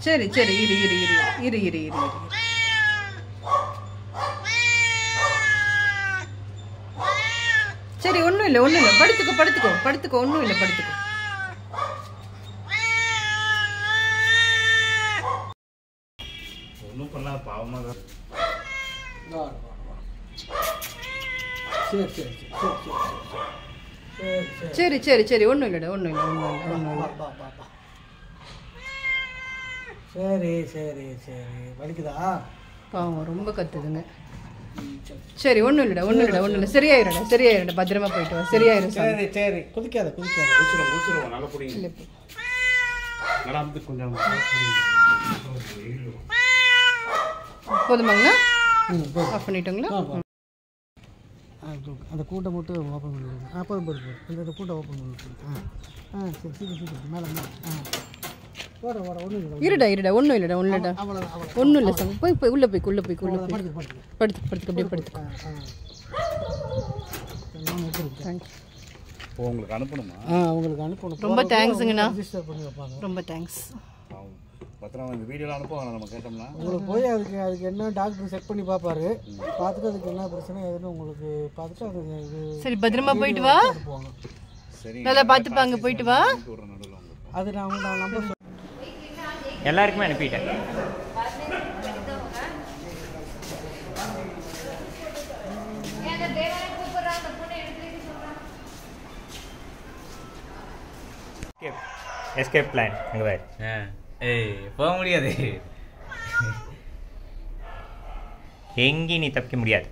சரி சரி இரு இரு இரு இரு இரு இரு இரு சரி ஒன்றும் இல்லை படுத்துக்கோ படுத்துக்கோ படுத்துக்கோ ஒன்றும் இல்லை படுத்துக்கோ ஒன்றும் பண்ணாத பாவமாக சரி சரி சரி ஒன்றும் இல்லைடா ஒன்றும் இல்லை ஒன்றும் இல்லை ஒன்றும் இல்லை சரி சரி சரி வலிக்குதா பாவம் ரொம்ப கத்துதுங்க சரி ஒன்றும் இல்லை சரியாயிரடா பத்திரமா போயிட்டு வா சரியாயிரும் சரி சரி குதிக்காத குதிச்சிடும் நல்லா பிடிங்க நடந்து கொஞ்சம் போதுமாங்கண்ணா ஆஃப் பண்ணிட்டோங்களா அந்த கூட்டை மட்டும் ஓப்பன் பண்ணிவிடுங்க போதும் போதும் இந்த கூட்டை ஓப்பன் பண்ணிவிடுங்க சரி சீக்கிரம் மேலே இருடா ஒன்றும் இல்லைடா ஒன்றும் இல்லை சாமி போய் உள்ளே போய் படுத்து அப்படியே படுத்து உங்களுக்கு அனுப்பணுமா உங்களுக்கு அனுப்பணும் ரொம்ப தேங்க்ஸுங்கண்ணா ரொம்ப தேங்க்ஸ் பத்திரம் இந்த வீடியோலாம் அனுப்புவாங்க நம்ம கேட்டோம்னா உங்களுக்கு போய் அதுக்கு என்ன டாக்டர் செக் பண்ணி பார்ப்பாரு பார்த்துட்டு அதுக்கு என்ன பிரச்சனை எதுன்னு உங்களுக்கு பார்த்துட்டு அது சரி பத்திரமா போயிட்டு வா சரி நல்லா பார்த்துப்பாங்க போயிட்டு வா அது நான் நம்பர் எல்லாருக்குமே அனுப்பிட்டேன் எஸ்கேப் பிளான் அங்கே வேறு போக முடியாது எங்கேயும் நீ தப்பிக்க முடியாது